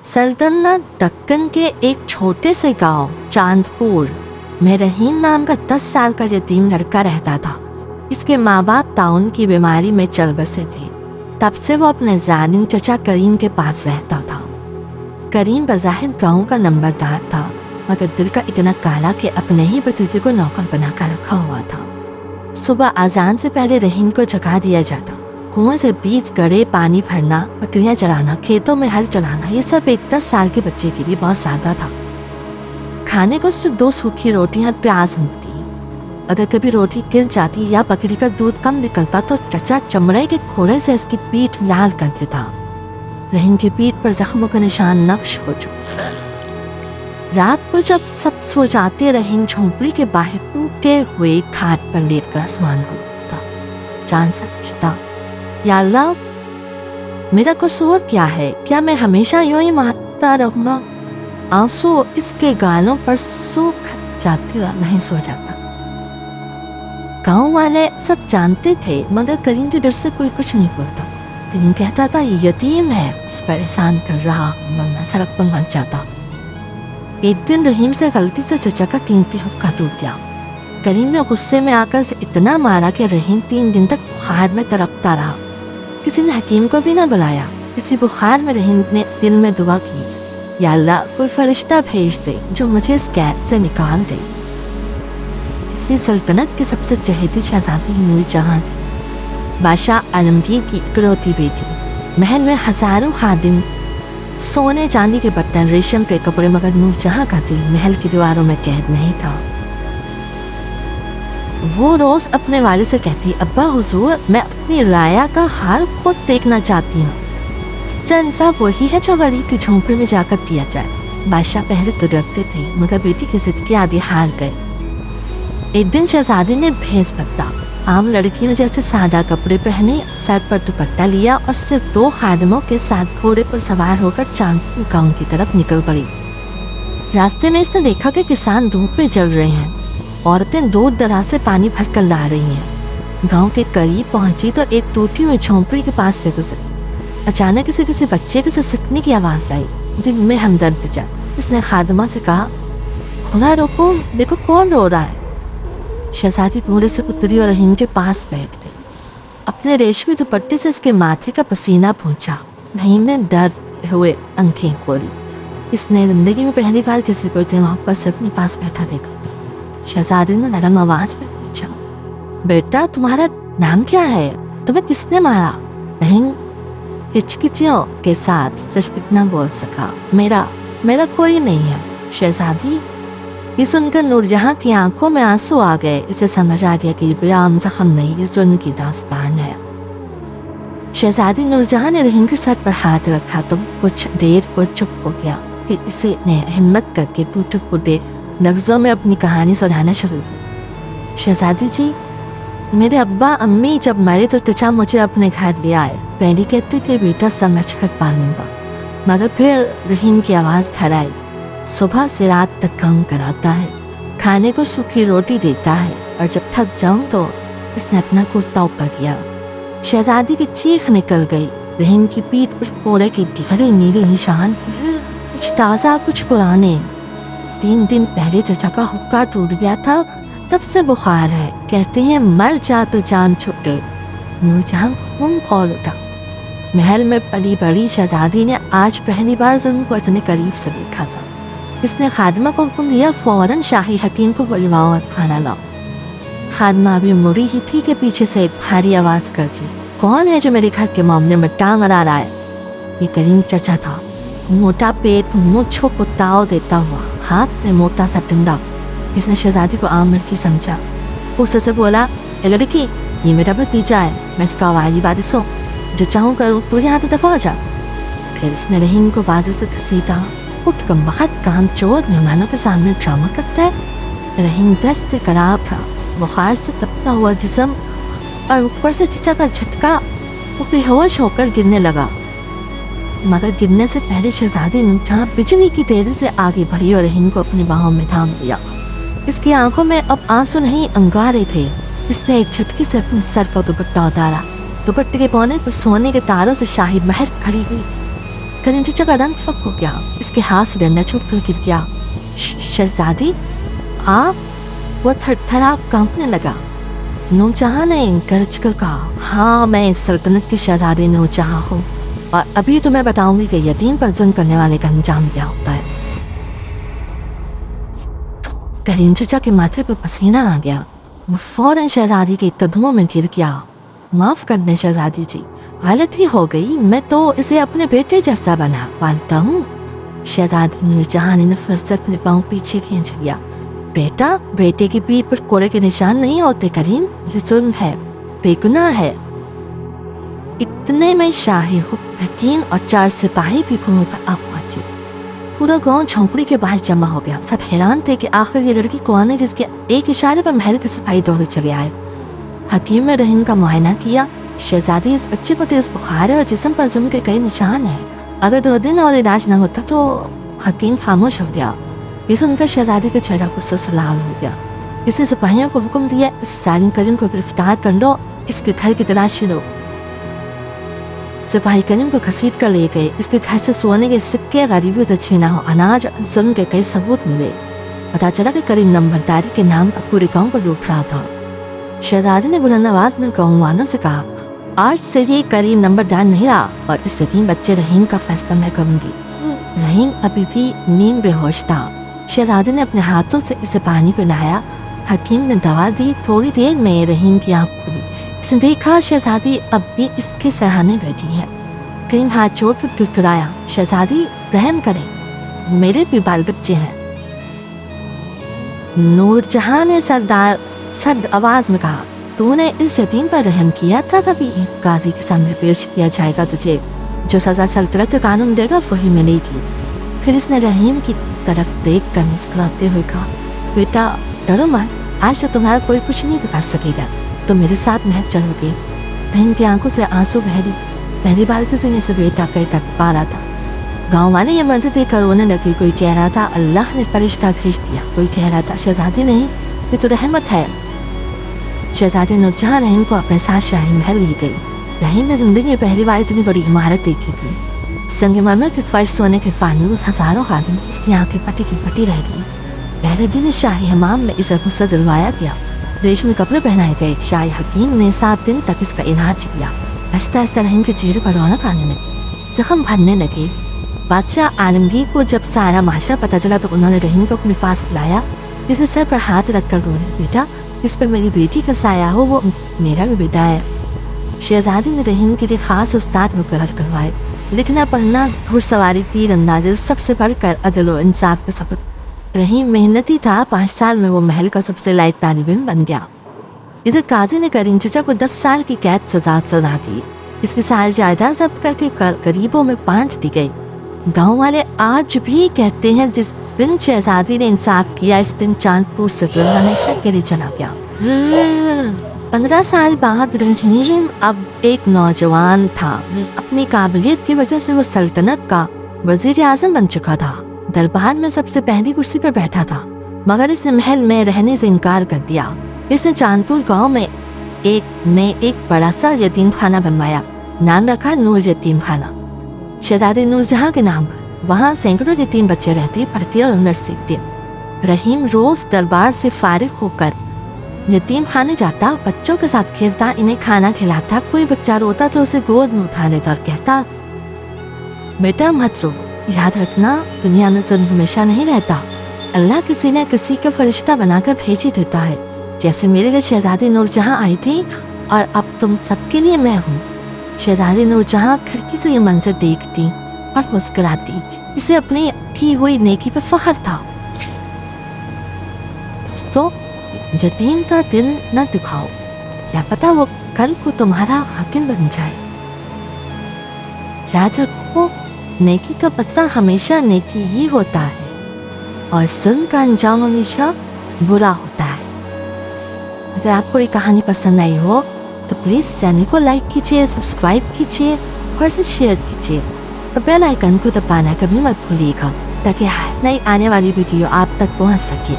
सल्तनत दक्कन के एक छोटे से गांव चांदपुर में रहीम नाम का 10 साल का यतीम लड़का रहता था। इसके माँ बाप ताउन की बीमारी में चल बसे थे। तब से वो अपने जालिम चचा करीम के पास रहता था। करीम बज़ाहिर गांव का नंबरदार था, मगर दिल का इतना काला कि अपने ही भतीजे को नौकर बनाकर रखा हुआ था। सुबह अजान से पहले रहीम को जगा दिया जाता। कुएं से बीज गड़े पानी भरना, बकरियां चलाना, खेतों में हल चलाना, ये सब एक 10 साल के बच्चे के लिए बहुत ज्यादा था। खाने को सिर्फ 2 सूखी रोटियां प्याज मिलती। अगर कभी रोटी गिर जाती या बकरी का दूध कम निकलता तो चचा चमड़े के खोरे से इसकी पीठ लाल कर देता। रहीम की पीठ पर जख्मों का निशान नक्श हो चुका। रात को जब सब सो जाते, रहीम झोंपड़ी के बाहर टूटे हुए खाट पर लेटकर आसमान को देखता। चांद से पूछता, या अल्लाह, मेरा कसूर क्या है? क्या मैं हमेशा यूं ही मारता रहूंगा? आंसू इसके गालों पर सूख जाते हुए नहीं सो जाता। गांव वाले सब जानते थे, मगर करीम के डर से कोई कुछ नहीं बोलता। करीम कहता था, ये यतीम है, उस पर एहसान कर रहा हूं, वरना सड़क पर मर जाता। एक दिन रहीम से गलती से चचा का कीमती हुक्का टूट गया। करीम ने गुस्से में आकर से इतना मारा कि रहीम 3 दिन तक बुखार में तड़पता रहा। किसी ने हकीम को भी ना बुलाया। किसी बुखार में रहीम ने दिल में दुआ की, या अल्लाह, कोई फरिश्ता भेज दे जो मुझे इस कैद से निकाल दे। इसी सल्तनत की सबसे चहेती शहजादी नूरजहां थी, बादशाह आलमगीर की इकलौती बेटी। महल में हजारों खादिम, सोने चांदी के बर्तन, रेशम के कपड़े, मगर नूरजहां का दिल महल की दीवारों में कैद नहीं था। वो रोज अपने वालिद से कहती, अब्बा हुजूर, मैं अपनी राया का हाल खुद देखना चाहती हूँ। सच्चा इंसाफ वही है जो गरीब की झोंपड़ी में जाकर दिया जाए। बादशाह पहले तो डरते थे, मगर बेटी की जिद के आगे हार गए। एक दिन शहजादी ने भेस बदला। आम लड़कियों जैसे सादा कपड़े पहने, सर पर दुपट्टा लिया और सिर्फ 2 खादिमों के साथ घोड़े पर सवार होकर चांदपुर गांव की तरफ निकल पड़ी। रास्ते में इसने देखा कि किसान धूप में जल रहे हैं। औरतें दूर दराज से पानी भर कर ला रही हैं। गांव के करीब पहुंची तो एक टूटी हुई झोंपड़ी के पास से गुजरी। अचानक इसे किसी बच्चे के सिसकने की आवाज आई। दिल में हमदर्द जा। इसने खादिमा से कहा, खुदा रोको, देखो कौन रो रहा है। शहजादी घोड़े से उतरी और रहीम के पास बैठ गई। अपने रेशमी दुपट्टे से इसके माथे का पसीना पहुंचा। रहीम ने डर हुए आंखें खोली। इसने जिंदगी में पहली बार किसी को इतने मोहब्बत से अपने पास बैठा देखा। शहजादी ने नरम आवाज में पूछा, बेटा, तुम्हारा नाम क्या है? तुम्हें किसने मारा? रहीम हिचकिचियों के साथ सिर्फ इतना बोल सका, मेरा कोई नहीं है शहजादी। ये सुनकर नूरजहां की आंखों में आंसू आ गए। इसे समझ आ गया कि ये कोई आम जख्म नहीं, ये जुल्म की दास्तान है। शहजादी नूरजहां ने रहीम के सर पर हाथ रखा तो कुछ देर को चुप हो गया। फिर इसे ने हिम्मत करके टूटे फूटे लफ्जों में अपनी कहानी सुनाना शुरू की। शहजादी जी, मेरे अब्बा अम्मी जब मरे तो चचा मुझे अपने घर ले आए। पहले कहते थे, बेटा समझ कर पालूंगा, मगर फिर रहीम की आवाज़ घर आई। सुबह से रात तक काम कराता है, खाने को सूखी रोटी देता है, और जब थक जाऊं तो इसने अपना कुर्ता ऊपर किया। शहजादी की चीख निकल गई। रहीम की पीठ पर कोड़े के गहरे नीले निशान, कुछ ताज़ा कुछ पुराने। 3 दिन पहले चचा का हुक्का टूट गया था, तब से बुखार है। कहते हैं मर जा तो जान छूटे। नूरजहां खून खोल उठा। महल में पली बड़ी शहजादी ने आज पहली बार जुल्म को इतने करीब से देखा था। इसने खादिमा को हुक्म दिया, फौरन शाही हकीम को बुलवाओ और खाना लाओ। खादिमा अभी मुड़ी ही थी कि पीछे से एक भारी आवाज कर दी, कौन है जो मेरे घर के मामले में टांग अड़ा रहा है? ये करीम चचा था। मोटा पेट, मुँह को ताव देता हुआ, हाथ में मोटा सा डंडा। इसने शहजादी को आम लड़की समझा। गुस्से से बोला, ए लड़की, ये मेरा भतीजा है, मैं इसका वाली वारिस हूँ, जो चाहूँ करूँ, तू यहाँ से दफा हो जा। फिर इसने रहीम को बाजू से घसीटा। उठ कम वक्त काम चोर मेहमानों के सामने ड्रामा करता है। रहीम दस्त से खराब था, बुखार से तपता हुआ जिस्म और ऊपर से चचा का झटका। वो बेहोश होकर गिरने लगा, मगर गिरने से पहले शहजादी नूरजहां बिजली की तेजी से आगे बढ़ी और रहीम को अपनी बाहों में थाम लिया। इसकी आंखों में अब आंसू नहीं, अंगारे थे। इसने एक झटके से अपने सर का दुपट्टा उतारा। दुपट्टे के पौने पर सोने के तारों से शाही महल खड़ी हुई थी। کریم چچا کا رنگ فک ہو گیا، اس کے ہاتھ سے ڈنڈا چھوٹ کر گر گیا۔ شہزادی آپ؟ وہ تھر تھرا کانپنے لگا۔ نور جہاں نے گرج کر کہا، ہاں میں اس سلطنت کی شہزادی نور جہاں ہوں، اور ابھی تو میں بتاؤں گی کہ یتیم پر ظلم کرنے والے کا انجام کیا ہوتا ہے۔ کریم چچا کے ماتھے پہ پسینہ آ گیا، وہ فوراً شہزادی کے قدموں میں گر گیا۔ معاف کر دیں شہزادی جی، غلطی ہو گئی، میں تو اسے اپنے بیٹے جیسا بنا پالتا ہوں۔ شہزادی نور جہاں نے نفرت سے اپنے پاؤں پیچھے کھینچ لیا۔ بیٹا، بیٹے کی پیٹھ پر کوڑے کے نشان نہیں ہوتے کریم، یہ ظلم ہے، بے گناہ ہے۔ اتنے میں شاہی حکیم اور 4 سپاہی بھی کنویں پر آ پہنچے۔ پورا گاؤں جھونپڑی کے باہر جمع ہو گیا۔ سب حیران تھے کہ آخر یہ لڑکی کون ہے جس کے ایک اشارے پر محل کے سپاہی دوڑے چلے آئے۔ حکیم نے رحیم کا معائنہ کیا۔ شہزادی، اس بچے کو تیز بخار ہے اور جسم پر ظلم کے کئی نشان ہیں، اگر 2 دن اور علاج نہ ہوتا تو۔ حکیم خاموش ہو گیا۔ یہ سن کر شہزادی کا چہرہ غصے سے لال ہو گیا۔ اس نے سپاہیوں کو حکم دیا، اس ظالم کریم کو گرفتار کر لو، اس کے گھر کی تلاشی لو۔ سپاہی کریم کو گھسیٹ کر لے گئے۔ اس کے گھر سے سونے کے سکے، غریبوں سے چھینا ہو اناج اور ظلم کے کئی ثبوت ملے۔ پتا چلا کہ کریم نمبرداری کے نام پر پورے گاؤں کو لوٹ رہا تھا۔ شہزادی نے بلند آواز میں گاؤں والوں سے کہا، آج سے یہ کریم نمبردار نہیں رہا اور اس یتیم بچے رحیم کا فیصلہ میں کروں گی۔ رحیم ابھی بھی نیم بے ہوش تھا۔ شہزادی نے اپنے ہاتھوں سے اسے پانی پلایا۔ حکیم نے دوا دی۔ تھوڑی دیر میں رحیم کی آنکھ کھلی۔ اس نے دیکھا شہزادی اب بھی اس کے سرہانے بیٹھی ہے۔ کریم ہاتھ چھوڑ کر کڑکڑایا، شہزادی رحم کریں، میرے بھی بال بچے ہیں۔ نور جہاں نے سرد آواز میں کہا، تو نے اس یتیم پر رحم کیا تھا کبھی؟ قاضی کے سامنے پیش کیا جائے گا تجھے، جو سزا سلطنت قانون دے گا وہی ملے گی۔ پھر اس نے رحیم کی طرف دیکھ کر مسکراتے ہوئے کہا، بیٹا ڈرو مت، آج سے تمہارا کوئی کچھ نہیں بگاڑ سکے گا، تم میرے ساتھ محض چلو گے۔ رحیم کی آنکھوں سے آنسو پہلی بار کسی نے اسے بیٹا کہہ کر پا رہا تھا۔ گاؤں والے یہ منظر دیکھ کر رونے لگے۔ کوئی کہہ رہا تھا اللہ نے فرشتہ بھیج دیا، کوئی کہہ رہا تھا شہزادی نہیں، یہ تو رحمت ہے۔ شہزادی نور جہاں رحیم کو اپنے ساتھ شاہی محل لی گئی۔ رحیم نے زندگی میں پہلی بار اتنی بڑی عمارت دیکھی تھی۔ سنگ مرمر کے فرش، سونے کے فانوس، ہزاروں خادم، اس کی آنکھیں پٹی کی پٹی رہ گئی۔ پہلے دن شاہی حمام میں اسے غصہ دلوایا گیا، ریشمی کپڑے پہنائے گئے۔ شاہی حکیم نے 7 دن تک اس کا علاج کیا۔ آہستہ آہستہ رحیم کے چہرے پر رونق آنے لگی، زخم بھرنے لگے۔ بادشاہ عالمگیر کو جب سارا معاشرہ پتہ چلا تو انہوں نے رحیم کو اپنے پاس بلایا۔ اسے سر پر ہاتھ رکھ کر رونے، بیٹا جس پر میری بیٹی کا سایہ ہو وہ میرا بھی بیٹا ہے۔ شہزادی نے رحیم کے لیے خاص استاد مقرر کروائے، لکھنا پڑھنا، گھڑ سواری، تیر اندازی، سب سے بڑھ کر عدل و انصاف کا سبق۔ رحیم محنتی تھا، 5 سال میں وہ محل کا سب سے لائق طالب علم بن گیا۔ ادھر قاضی نے کریم چچا کو 10 سال کی قید سزا سنا دی۔ اس کی ساری جائیداد ضبط کر کے غریبوں میں بانٹ دی گئی۔ گاؤں والے آج بھی کہتے ہیں جس دن شہزادی نے انصاف کیا اس دن چاند پور سے ظلم ہمیشہ کے لیے چلا گیا۔ 15 سال بعد رحیم اب ایک نوجوان تھا۔ اپنی قابلیت کی وجہ سے وہ سلطنت کا وزیر اعظم بن چکا تھا، دربار میں سب سے پہلی کرسی پر بیٹھا تھا، مگر اس نے محل میں رہنے سے انکار کر دیا۔ اس نے چاند پور گاؤں میں ایک بڑا سا یتیم خانہ بنوایا، نام رکھا نور یتیم خانہ، شہزادی نور جہاں کے نام پر۔ وہاں سینکڑوں یتیم بچے رہتے، پڑھتے اور ہنر سیکھتے۔ رحیم روز دربار سے فارغ ہو کر یتیم خانے جاتا، بچوں کے ساتھ کھیلتا، انہیں کھانا کھلاتا۔ کوئی بچہ روتا تو اسے گود میں اٹھا لیتا اور کہتا، بیٹا مت رو، یاد رکھنا دنیا میں ظلم ہمیشہ نہیں رہتا، اللہ کسی نہ کسی کا فرشتہ بنا کر بھیج ہی دیتا ہے، جیسے میرے لیے شہزادی نور جہاں آئی تھی اور اب تم سب کے لیے میں ہوں۔ شہزادی نور جہاں کھڑکی سے یہ منظر دیکھتی اور مسکراتی، اسے اپنی کی ہوئی نیکی پر فخر تھا۔ دوستو، یتیم کا دل نہ دکھاؤ، کیا پتا وہ کل کو تمہارا حاکم بن جائے۔ یاد رکھو، نیکی کا بدلہ ہمیشہ نیکی ہی ہوتا ہے اور ظلم کا انجام ہمیشہ برا ہوتا ہے۔ اگر آپ کو یہ کہانی پسند آئی ہو تو پلیز چینل کو لائک کیجیے، سبسکرائب کیجیے اور اسے شیئر کیجیے اور بیل آئیکن کو دبانا کبھی مت بھولیے گا تاکہ نئی آنے والی ویڈیو آپ تک پہنچ سکے۔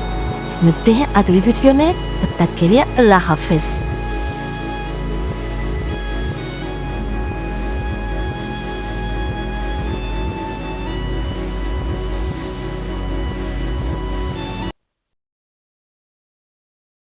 ملتے ہیں اگلی ویڈیو میں، تب تک کے لیے اللہ حافظ۔